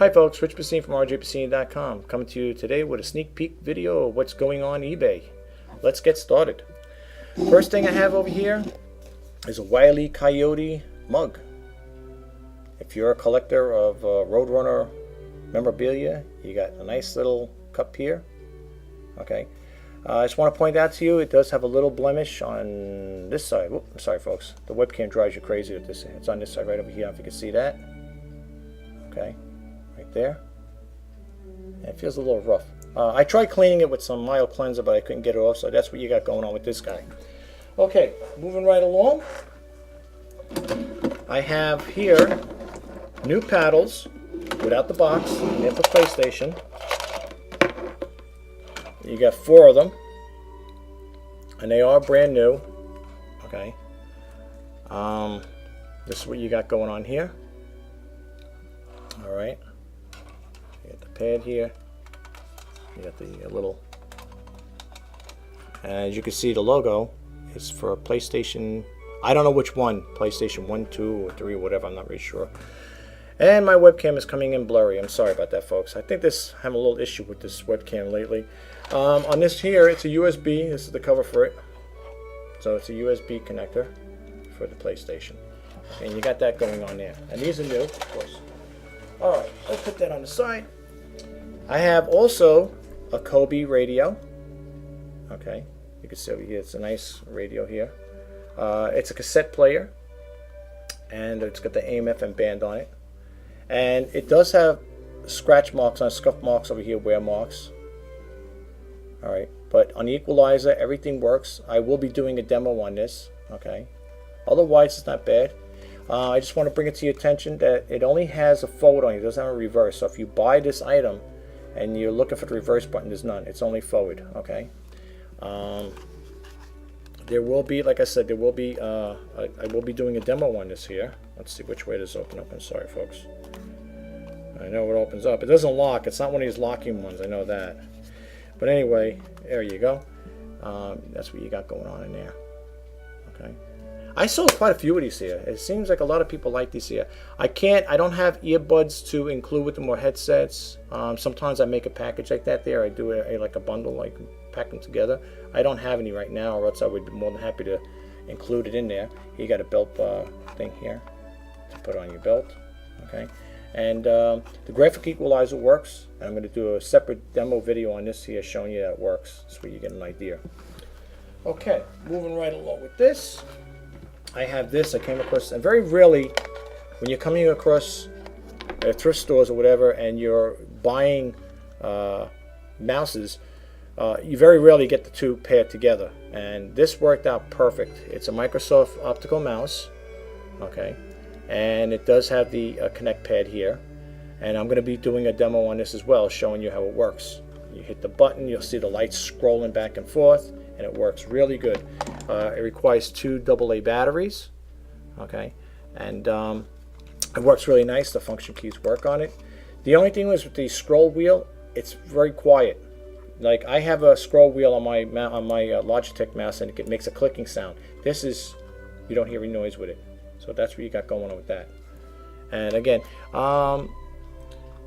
Hi folks, rjpasini from rjpasini.com coming to you today with a sneak peek video of what's going on eBay. Let's get started. First thing I have over here is a Wile E. Coyote mug. If you're a collector of Roadrunner memorabilia, you got a nice little cup here. Okay, I just want to point out to you, it does have a little blemish on this side. Whoop, I'm sorry folks, the webcam drives you crazy with this. It's on this side right over here, if you can see that. Okay, right there. And it feels a little rough. I tried cleaning it with some mild cleanser, but I couldn't get it off, so that's what you got going on with this guy. Okay, moving right along. I have here new paddles without the box, and they're for PlayStation. You got 4 of them, and they are brand new. Okay, this is what you got going on here. All right, you got the pad here. You got the little, and as you can see, the logo is for a PlayStation. I don't know which one, PlayStation 1, 2, or 3, or whatever. I'm not really sure. And my webcam is coming in blurry. I'm sorry about that, folks. I think I'm having a little issue with this webcam lately. On this here, it's a USB. This is the cover for it. So it's a USB connector for the PlayStation. And you got that going on there. And these are new, of course. Alright, let's put that on the side. I have also a Kobe radio. Okay, you can see over here, it's a nice radio here. It's a cassette player. And it's got the AM/FM band on it. And it does have scratch marks on, scuff marks over here, wear marks. Alright, but on the equalizer, everything works. I will be doing a demo on this. Okay, otherwise it's not bad. I just want to bring it to your attention that it only has a forward on it. It doesn't have a reverse. So if you buy this item and you're looking for the reverse button, there's none. It's only forward. Okay. There will be, like I said, there will be. I will be doing a demo on this here. Let's see which way does open up. I'm sorry, folks. I know it opens up. It doesn't lock. It's not one of these locking ones. I know that. But anyway, there you go. That's what you got going on in there. Okay. I sold quite a few of these here. It seems like a lot of people like these here. I don't have earbuds to include with them or headsets. Sometimes I make a package like that there. I do like a bundle, like pack them together. I don't have any right now, or else I would be more than happy to include it in there. You got a belt thing here to put on your belt. Okay, and the graphic equalizer works. And I'm going to do a separate demo video on this here showing you that it works, so you get an idea. Okay, moving right along with this. I have this. I came across, and very rarely when you're coming across thrift stores or whatever and you're buying mouses, you very rarely get the two paired together, and this worked out perfect. It's a Microsoft optical mouse, okay, and it does have the Connect pad here, and I'm going to be doing a demo on this as well, showing you how it works. You hit the button, you'll see the lights scrolling back and forth, and it works really good. It requires 2 AA batteries, okay, and it works really nice. The function keys work on it. The only thing was with the scroll wheel, it's very quiet. Like I have a scroll wheel on my Logitech mouse, and it makes a clicking sound. This is, you don't hear any noise with it. So that's what you got going on with that. And again,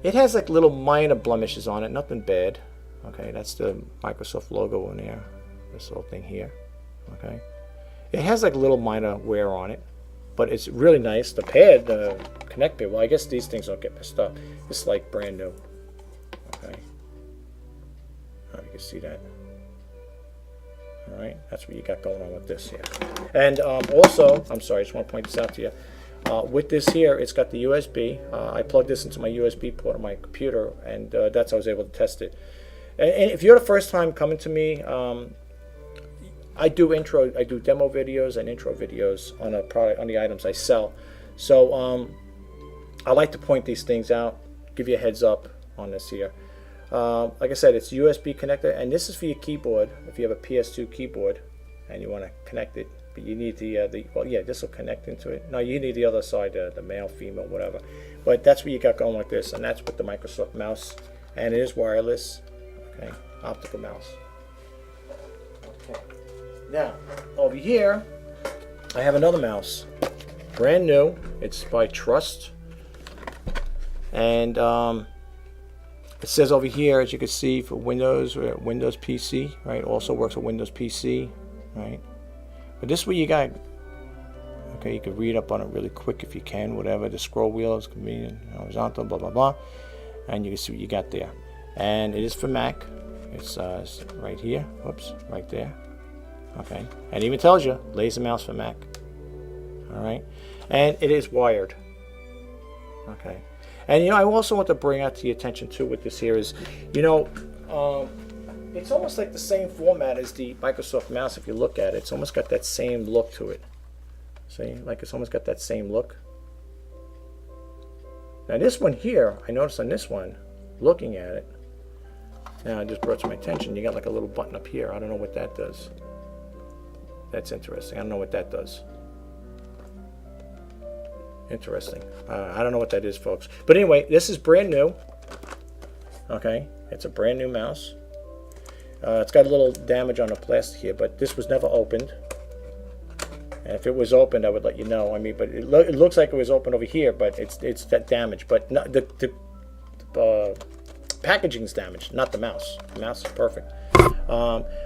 it has like little minor blemishes on it, nothing bad. Okay, that's the Microsoft logo in there. This little thing here. Okay, it has like little minor wear on it, but it's really nice. The pad, the Connect pad, well, I guess these things don't get messed up. It's like brand new. Okay, you can see that. All right, that's what you got going on with this here. And also, I'm sorry, I just want to point this out to you. With this here, it's got the USB. I plugged this into my USB port on my computer, and that's how I was able to test it. And if you're the first time coming to me, I do demo videos and intro videos on a product, on the items I sell. So I like to point these things out, give you a heads up on this here. Like I said, it's USB connector, and this is for your keyboard. If you have a PS2 keyboard and you want to connect it, but you need well, yeah, this will connect into it. No, you need the other side, the male, female, whatever. But that's what you got going like this, and that's with the Microsoft mouse, and it is wireless. Okay, optical mouse. Okay. Now, over here, I have another mouse, brand new. It's by Trust, And it says over here, as you can see, for Windows PC, right? Also works with Windows PC, right? But this is what you got. Okay, you can read up on it really quick if you can, whatever. The scroll wheel is convenient, horizontal, blah, blah, blah. And you can see what you got there. And it is for Mac. It's right here. Whoops, right there. Okay, and it even tells you, laser mouse for Mac. All right, and it is wired. Okay, and I also want to bring out to your attention too with this here is, it's almost like the same format as the Microsoft mouse. If you look at it, it's almost got that same look to it. See, like it's almost got that same look. Now this one here, I noticed on this one, looking at it, now I just brought to my attention, you got like a little button up here. I don't know what that does. That's interesting. I don't know what that does. Interesting. I don't know what that is, folks. But anyway, this is brand new. Okay, it's a brand new mouse. It's got a little damage on the plastic here, but this was never opened. And if it was opened, I would let you know. I mean, but it looks like it was open over here, but it's that damage. But not, the packaging's damaged, not the mouse. The mouse is perfect.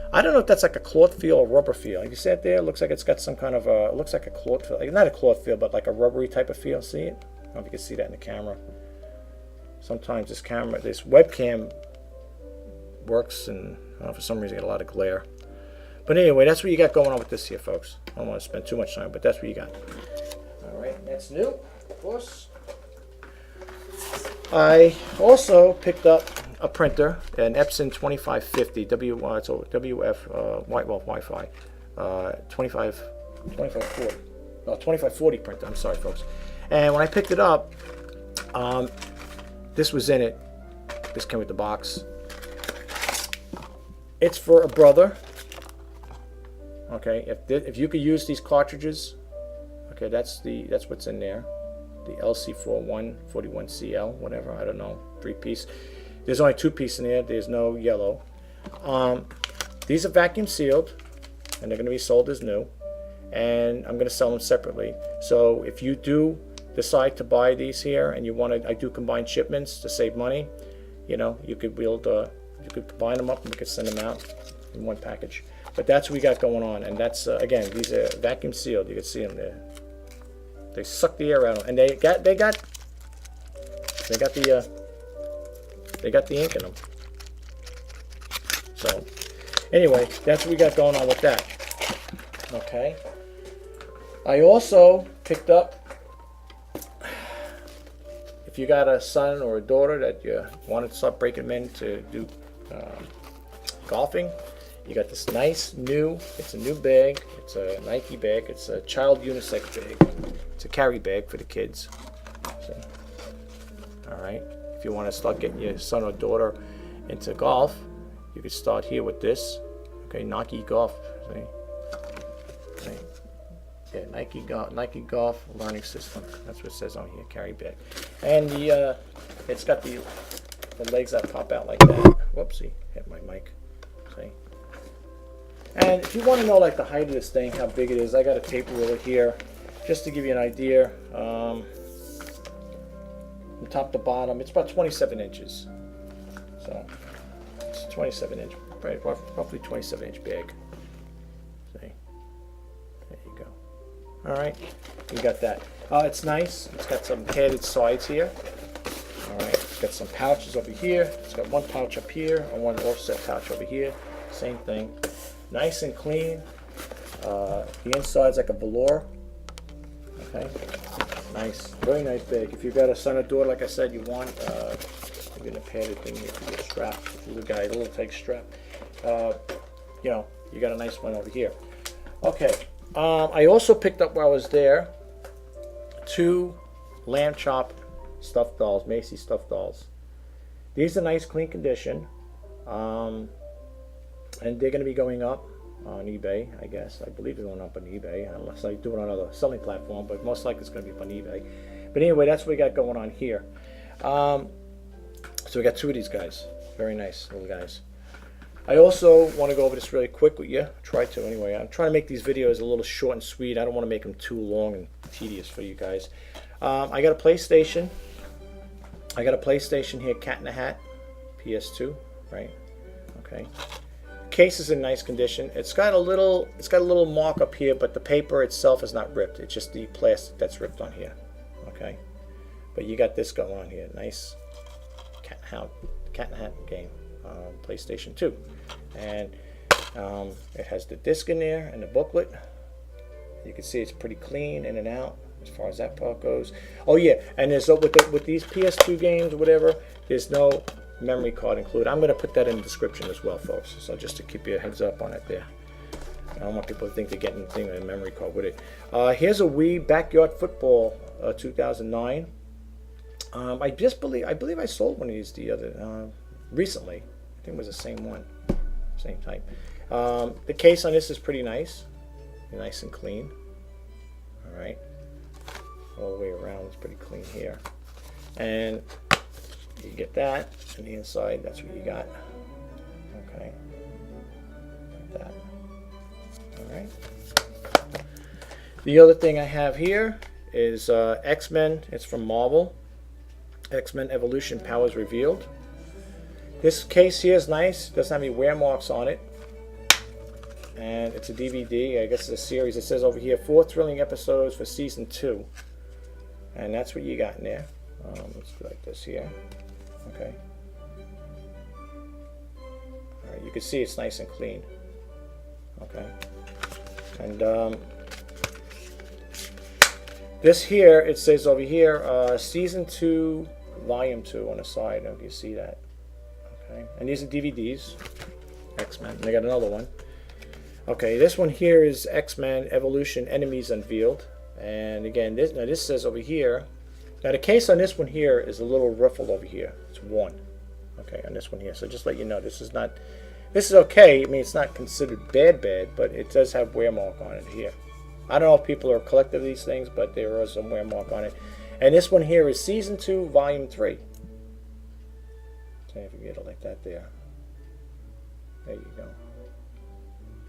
I don't know if that's like a cloth feel or rubber feel. You see it there? It looks like it's got some kind of it looks like a cloth feel. Like, not a cloth feel, but like a rubbery type of feel. See it? I don't know if you can see that in the camera. Sometimes this webcam works, and for some reason I get a lot of glare. But anyway, that's what you got going on with this here, folks. I don't want to spend too much time, but that's what you got. All right, that's new, of course. I also picked up a printer, an Epson 2550 Wi-Fi 2540 printer. I'm sorry, folks. And when I picked it up, this was in it. This came with the box. It's for a brother. Okay, if you could use these cartridges, okay, that's what's in there. The LC4141CL, whatever, I don't know, 3-piece. There's only 2-piece in there. There's no yellow. These are vacuum sealed, and they're going to be sold as new. And I'm going to sell them separately. So if you do decide to buy these here, and you want to, I do combine shipments to save money. You could you could combine them up, and we could send them out in one package. But that's what we got going on, and that's again, these are vacuum sealed. You can see them there. They suck the air out of them, and they got the ink in them. So anyway, that's what we got going on with that. Okay. I also picked up, if you got a son or a daughter that you wanted to start breaking them in to do golfing, you got this nice new, it's a new bag, it's a Nike bag, it's a child unisex bag, it's a carry bag for the kids. See? All right, if you want to start getting your son or daughter into golf, you could start here with this. Okay, Nike Golf, see? See? Yeah, Nike Golf Learning System, that's what it says on here, carry bag. And it's got the legs that pop out like that. Whoopsie, hit my mic, see? And if you want to know like the height of this thing, how big it is, I got a tape ruler here just to give you an idea. From top to bottom, it's about 27 inches. So it's 27 inch, right, roughly 27 inch bag. See, there you go. All right, you got that. It's nice. It's got some padded sides here. All right, it's got some pouches over here. It's got one pouch up here and one offset pouch over here. Same thing. Nice and clean. The inside's like a velour. Okay, nice, very nice bag. If you've got a son or daughter, like I said, you want maybe a padded thing here for your strap. This is a guy, a little tight strap. You got a nice one over here. Okay, I also picked up while I was there 2 lamb chop stuffed dolls, Macy's stuffed dolls. These are nice, clean condition. And they're going to be going up on eBay, I guess. I believe they're going up on eBay, unless I do it on another selling platform, but most likely it's going to be up on eBay. But anyway, that's what we got going on here. So we got 2 of these guys. Very nice little guys. I also want to go over this really quick with you. Try to anyway. I'm trying to make these videos a little short and sweet. I don't want to make them too long and tedious for you guys. I got a PlayStation. I got a PlayStation here, Cat in a Hat, PS2, right? Okay. Case is in nice condition. It's got a little mark up here, but the paper itself is not ripped. It's just the plastic that's ripped on here. Okay. But you got this going on here. Nice Cat in a Hat game, PlayStation 2, and it has the disc in there and the booklet. You can see it's pretty clean in and out as far as that part goes. Oh yeah, and there's with these PS2 games or whatever, there's no memory card included. I'm going to put that in the description as well, folks. So just to keep you a heads up on it there. I don't want people to think they're getting a memory card with it. Here's a Wii Backyard Football 2009. I believe I sold one of these the other recently. I think it was the same one, same type. The case on this is pretty nice and clean. All right, all the way around it's pretty clean here, and you get that on the inside. That's what you got. Okay, like that. All right. The other thing I have here is X-Men. It's from Marvel. X-Men Evolution Powers Revealed. This case here is nice. Doesn't have any wear marks on it. And it's a DVD. I guess it's a series. It says over here 4 thrilling episodes for season 2. And that's what you got in there. Let's go like this here. Okay. Alright, you can see it's nice and clean. Okay. And this here, it says over here, season 2, volume 2 on the side. I don't know if you see that. Okay. And these are DVDs. X-Men. And they got another one. Okay, this one here is X-Men Evolution Enemies Unveiled. And again, this says over here. Now the case on this one here is a little ruffled over here. It's worn. Okay, on this one here. So just let you know, this is okay. I mean, it's not considered bad, but it does have wear mark on it here. I don't know if people are collecting these things, but there is some wear mark on it. And this one here is Season 2, Volume 3. So if you get it like that there. There you go.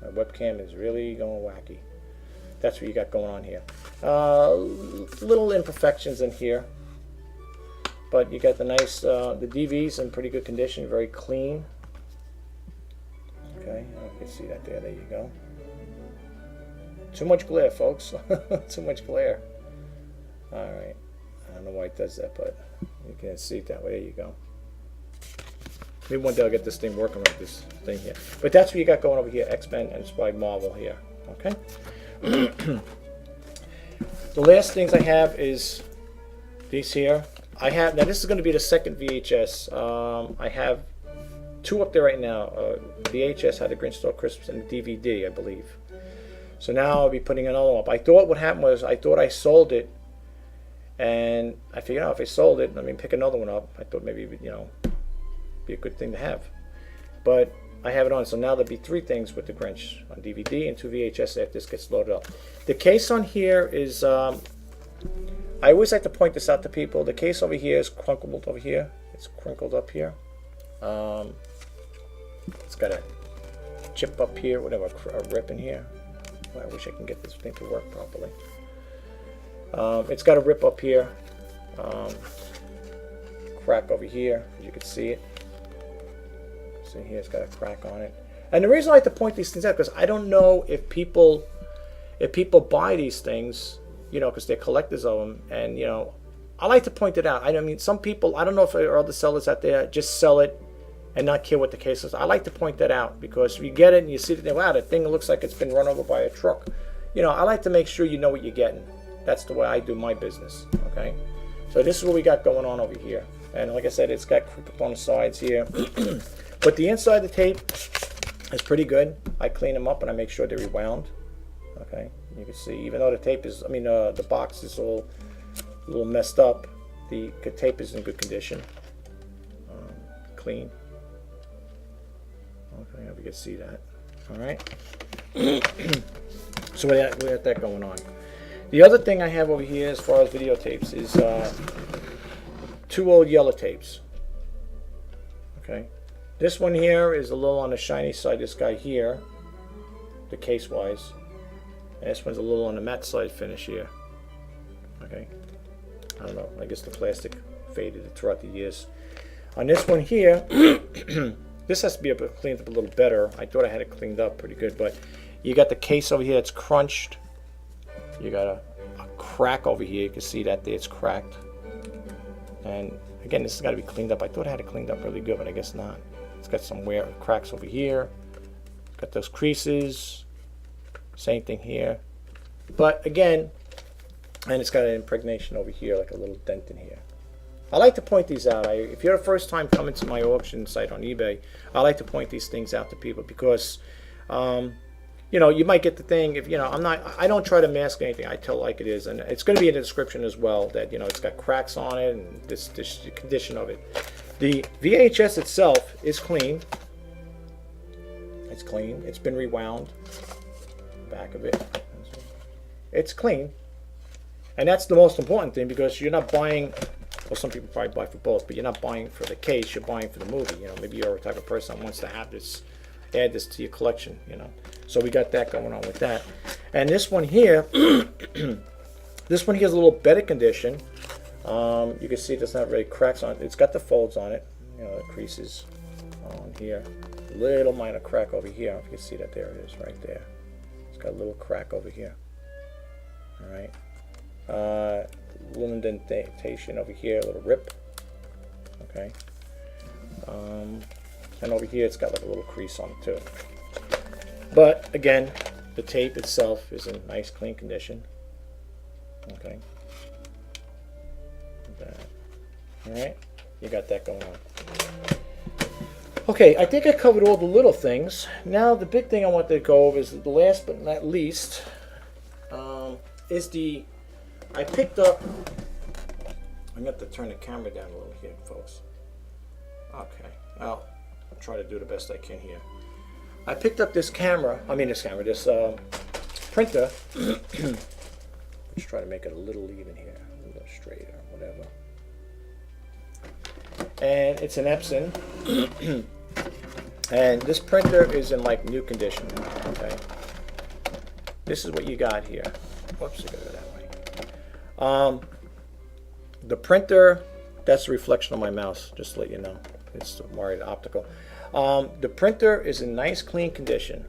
My webcam is really going wacky. That's what you got going on here. Little imperfections in here. But you got the nice, the DV's in pretty good condition, very clean. Okay, you can see that there. There you go. Too much glare, folks. Too much glare. Alright. I don't know why it does that, but you can see it that way. There you go. Maybe one day I'll get this thing working like this thing here. But that's what you got going over here. X-Men, and it's by Marvel here. Okay? The last things I have is these here. Now this is going to be the second VHS. I have 2 up there right now. VHS had the Grinch Stole Christmas and the DVD, I believe. So now I'll be putting another one up. I thought what happened was I thought I sold it, and I figured out if I sold it, I mean pick another one up. I thought maybe be a good thing to have, but I have it on. So now there'll be 3 things with the Grinch on DVD and 2 VHS after this gets loaded up. The case on here is I always like to point this out to people. The case over here is crunkled over here. It's crinkled up here. It's got a chip up here, whatever, a rip in here. I wish I can get this thing to work properly. It's got a rip up here, crack over here, as you can see it. See here, it's got a crack on it. And the reason I like to point these things out, because I don't know if people buy these things, because they're collectors of them, and I like to point it out. I mean, some people, I don't know if there are other sellers out there just sell it and not care what the case is. I like to point that out, because if you get it and you see it, wow, that thing looks like it's been run over by a truck. I like to make sure you know what you're getting. That's the way I do my business. Okay, so this is what we got going on over here. And like I said, it's got creep up on the sides here. But the inside of the tape is pretty good. I clean them up and I make sure they're rewound. Okay, you can see, even though the tape is, the box is all a little messed up, the tape is in good condition. Clean. Okay, I hope you can see that. Alright. So we got that going on. The other thing I have over here as far as videotapes is 2 old yellow tapes. Okay. This one here is a little on the shiny side, this guy here, the case wise. And this one's a little on the matte side finish here. Okay. I don't know, I guess the plastic faded throughout the years. On this one here, this has to be cleaned up a little better. I thought I had it cleaned up pretty good, but you got the case over here that's crunched. You got a crack over here. You can see that there, it's cracked. And again, this has got to be cleaned up. I thought I had it cleaned up really good, but I guess not. It's got some cracks over here. Got those creases. Same thing here. But again, and it's got an impregnation over here, like a little dent in here. I like to point these out. If you're the first time coming to my auction site on eBay, I like to point these things out to people because, you know, you might get the thing. If I don't try to mask anything. I tell it like it is, and it's going to be in the description as well. That it's got cracks on it and this condition of it. The VHS itself is clean. It's clean. It's been rewound. Back of it. It's clean, and that's the most important thing because you're not buying. Well, some people probably buy for both, but you're not buying for the case. You're buying for the movie. Maybe you're a type of person that wants to have this, add this to your collection. So we got that going on with that. And this one here, this one here is a little better condition. You can see there's not really cracks on it. It's got the folds on it. The creases on here. Little minor crack over here. I don't know if you can see that. There it is, right there. It's got a little crack over here. All right. Little indentation over here, a little rip. Okay. And over here it's got like a little crease on it too. But again, the tape itself is in nice clean condition. Okay. Alright, you got that going on. Okay, I think I covered all the little things. Now the big thing I want to go over is the last but not least is I picked up, I'm going to have to turn the camera down a little here, folks. Okay, I'll try to do the best I can here. I picked up this printer. Let's try to make it a little even here, a little straighter, whatever. And it's an Epson. And this printer is in like new condition. Okay. This is what you got here. Whoops, I gotta go that way. The printer, that's a reflection of my mouse, just to let you know. It's wired optical. The printer is in nice clean condition.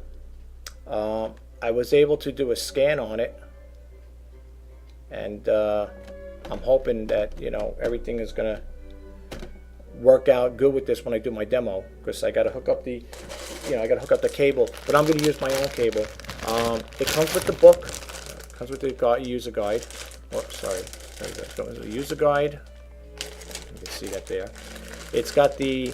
I was able to do a scan on it, and I'm hoping that everything is gonna work out good with this when I do my demo, because I got to hook up the cable, but I'm going to use my own cable. It comes with the book, comes with the user guide. Oh, sorry, there you go. The user guide. You can see that there. It's got the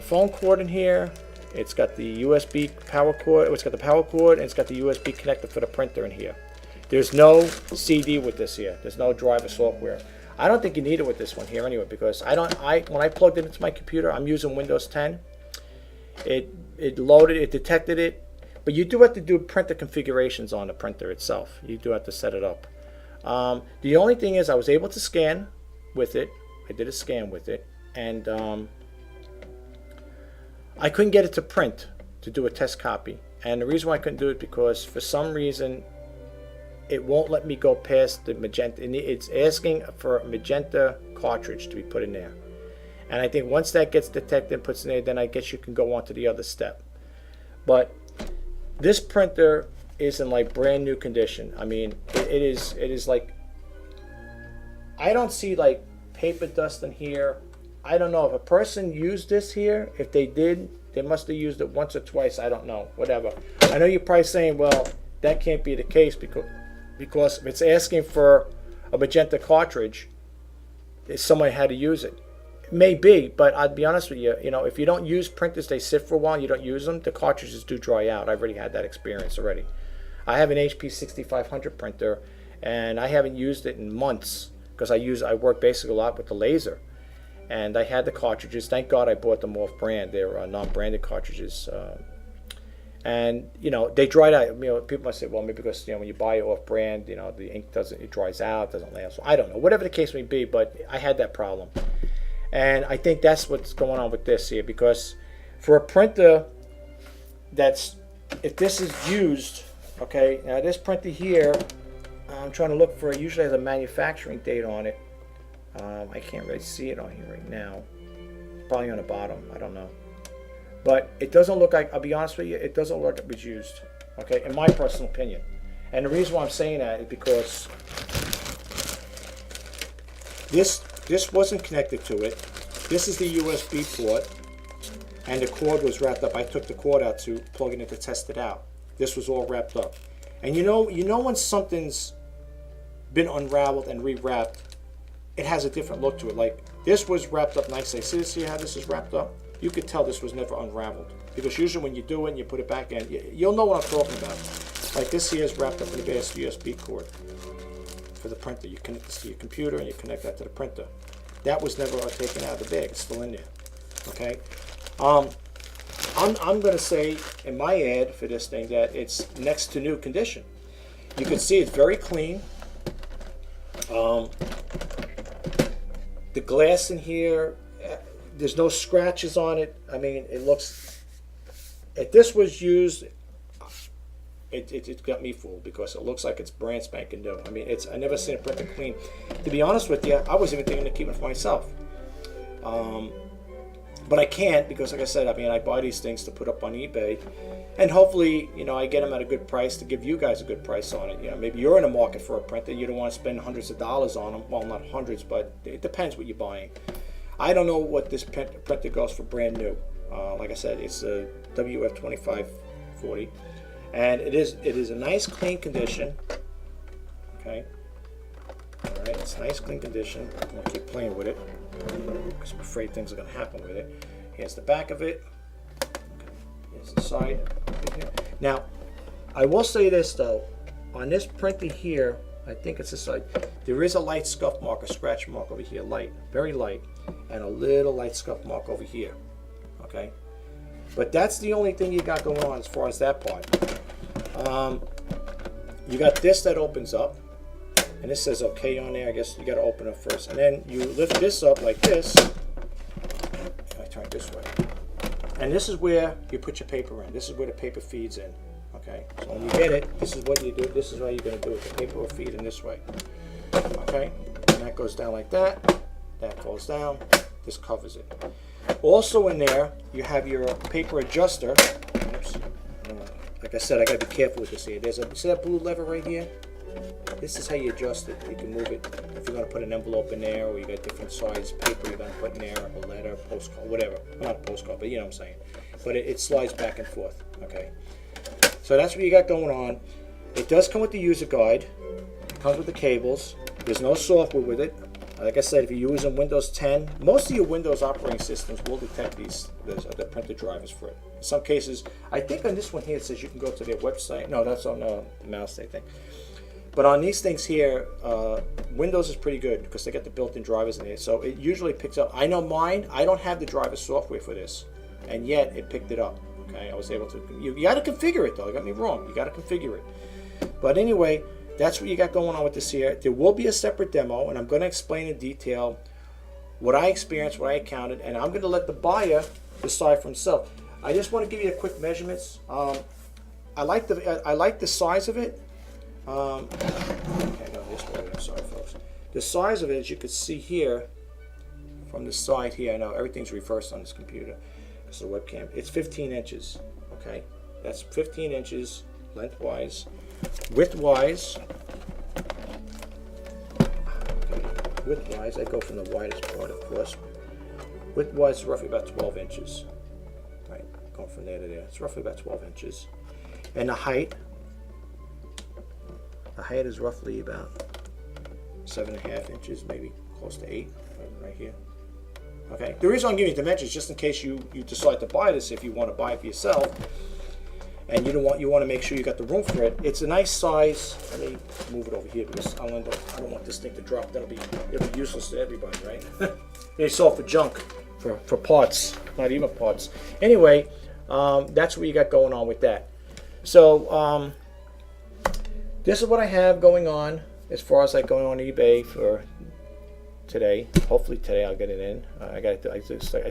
phone cord in here. It's got the USB power cord. It's got the power cord, and it's got the USB connector for the printer in here. There's no CD with this here. There's no driver software. I don't think you need it with this one here anyway, because when I plugged it into my computer, I'm using Windows 10. It loaded, it detected it, but you do have to do printer configurations on the printer itself. You do have to set it up. The only thing is I was able to scan with it. I did a scan with it, and I couldn't get it to print to do a test copy. And the reason why I couldn't do it because for some reason it won't let me go past the magenta. It's asking for a magenta cartridge to be put in there. And I think once that gets detected and puts in there, then I guess you can go on to the other step. But this printer is in like brand new condition. I mean, it is like, I don't see like paper dust in here. I don't know if a person used this here. If they did, they must have used it once or twice. I don't know, whatever. I know you're probably saying, well, that can't be the case because if it's asking for a magenta cartridge, somebody had to use it. It may be, but I'd be honest with you, if you don't use printers, they sit for a while and you don't use them, the cartridges do dry out. I've already had that experience already. I have an HP 6500 printer, and I haven't used it in months because I work basically a lot with the laser. And I had the cartridges. Thank God I bought them off brand. They're non-branded cartridges. And they dried out. People might say, well, maybe because when you buy it off brand, the ink it dries out, doesn't last. So I don't know, whatever the case may be. But I had that problem, and I think that's what's going on with this here. Because for a printer, if this is used, okay. Now this printer here, I'm trying to look for it. Usually has a manufacturing date on it. I can't really see it on here right now. Probably on the bottom. I don't know. But it doesn't look like, I'll be honest with you, it doesn't look like it was used. Okay, in my personal opinion. And the reason why I'm saying that is because this wasn't connected to it. This is the USB port, and the cord was wrapped up. I took the cord out to plug it in to test it out. This was all wrapped up. And you know when something's been unraveled and rewrapped, it has a different look to it. Like this was wrapped up nicely. See how this is wrapped up? You could tell this was never unraveled, because usually when you do it and you put it back in, you'll know what I'm talking about. Like this here is wrapped up in the base USB cord for the printer. You connect this to your computer and you connect that to the printer. That was never taken out of the bag. It's still in there. Okay. I'm going to say in my ad for this thing that it's next to new condition. You can see it's very clean. The glass in here, there's no scratches on it. I mean, it looks, if this was used, it got me fooled, because it looks like it's brand spanking new. I mean, I never seen a printer clean. To be honest with you, I was even thinking of keeping it for myself. But I can't, because like I said, I mean, I buy these things to put up on eBay, and hopefully, you know, I get them at a good price to give you guys a good price on it. You know, maybe you're in the market for a printer, you don't want to spend hundreds of dollars on them. Well, not hundreds, but it depends what you're buying. I don't know what this printer goes for brand new. Like I said, it's a WF2540, and it is a nice clean condition. Okay, all right, it's nice clean condition. I'm gonna keep playing with it because I'm afraid things are gonna happen with it. Here's the back of it. Here's the side. Now, I will say this though, on this printer here, I think it's this side, there is a light scuff mark, a scratch mark over here, light, very light, and a little light scuff mark over here. Okay, but that's the only thing you got going on as far as that part. You got this that opens up, and this says okay on there. I guess you got to open it first, and then you lift this up like this. I turn it this way, and this is where you put your paper in. This is where the paper feeds in. Okay, so when you get it, this is what you do. This is how you're going to do it. The paper will feed in this way. Okay, and that goes down like that. That falls down. This covers it. Also in there, you have your paper adjuster. Oops. Like I said, I got to be careful with this here. See that blue lever right here? This is how you adjust it. You can move it if you're going to put an envelope in there, or you got different size paper you're going to put in there, a letter, postcard, whatever. Not a postcard, but you know what I'm saying. But it slides back and forth. Okay. So that's what you got going on. It does come with the user guide. It comes with the cables. There's no software with it. Like I said, if you're using Windows 10, most of your Windows operating systems will detect the printer drivers for it. In some cases, I think on this one here it says you can go to their website. No, that's on the mouse, I think. But on these things here, Windows is pretty good because they got the built-in drivers in there. So it usually picks up. I know mine, I don't have the driver software for this, and yet it picked it up. Okay, I was able to. You got to configure it though. Don't get me wrong. You got to configure it. But anyway, that's what you got going on with this here. There will be a separate demo, and I'm going to explain in detail what I experienced, what I encountered, and I'm going to let the buyer decide for himself. I just want to give you a quick measurements. I like the size of it. Okay, no, this way. I'm sorry, folks. The size of it, as you can see here, from the side here. I know everything's reversed on this computer. It's a webcam. It's 15 inches. Okay, that's 15 inches lengthwise. Widthwise, I go from the widest part, of course. Widthwise is roughly about 12 inches. Right, going from there to there. It's roughly about 12 inches. And the height is roughly about 7.5 inches, maybe close to 8, right here. Okay. The reason I'm giving you dimensions, just in case you decide to buy this, if you want to buy it for yourself, and you want to make sure you got the room for it. It's a nice size. Let me move it over here because I don't want this thing to drop. It'll be useless to everybody, right? They sell for junk, for parts, not even parts. Anyway, that's what you got going on with that. So this is what I have going on as far as like going on eBay for today. Hopefully today I'll get it in. I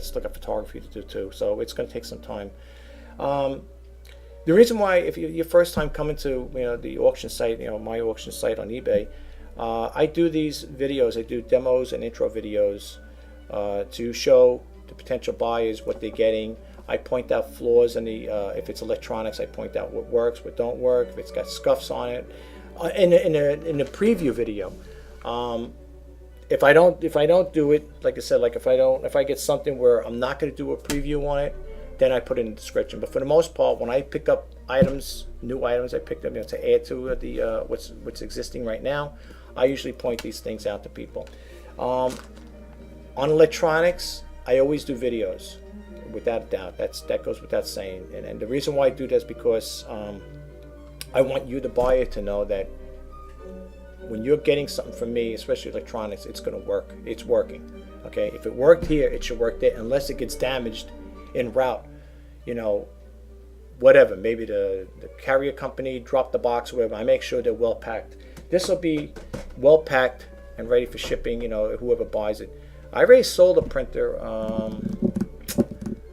still got photography to do too, so it's going to take some time. The reason why, if you're your first time coming to the auction site, my auction site on eBay, I do these videos. I do demos and intro videos to show the potential buyers what they're getting. I point out flaws in the if it's electronics. I point out what works, what don't work, if it's got scuffs on it. In the preview video, if I don't do it, like I said, like if I get something where I'm not going to do a preview on it, then I put it in the description. But for the most part, when I pick up items, new items, I pick them to add to the what's existing right now, I usually point these things out to people. On electronics, I always do videos, without a doubt. That goes without saying. And the reason why I do that is because I want you, the buyer, to know that when you're getting something from me, especially electronics, it's going to work. It's working. Okay, if it worked here, it should work there, unless it gets damaged en route. Whatever. Maybe the carrier company dropped the box, or whatever. I make sure they're well packed. This will be well packed and ready for shipping. Whoever buys it. I already sold a printer.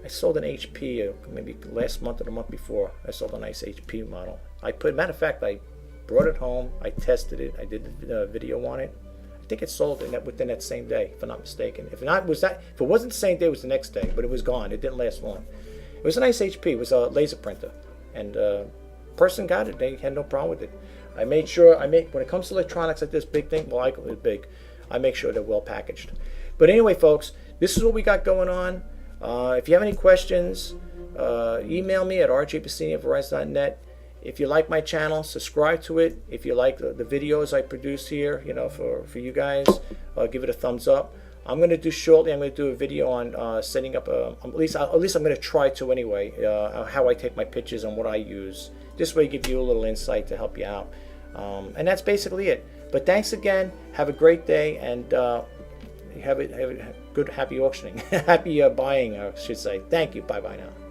I sold an HP maybe last month or the month before. I sold a nice HP model. Matter of fact, I brought it home. I tested it. I did the video on it. I think it sold within that same day, if I'm not mistaken. If it wasn't the same day, it was the next day. But it was gone. It didn't last long. It was a nice HP. It was a laser printer, and person got it. They had no problem with it. I made sure. When it comes to electronics like this big thing, well, I call it big. I make sure they're well packaged. But anyway, folks, this is what we got going on. If you have any questions, email me at rjpasini@verizon.net. If you like my channel, subscribe to it. If you like the videos I produce here, for you guys, give it a thumbs up. I'm going to do shortly. I'm going to do a video on setting up at least I'm going to try to anyway, how I take my pictures and what I use. This way, give you a little insight to help you out. And that's basically it. But thanks again. Have a great day, and have a good, happy auctioning, happy buying, I should say. Thank you. Bye bye now.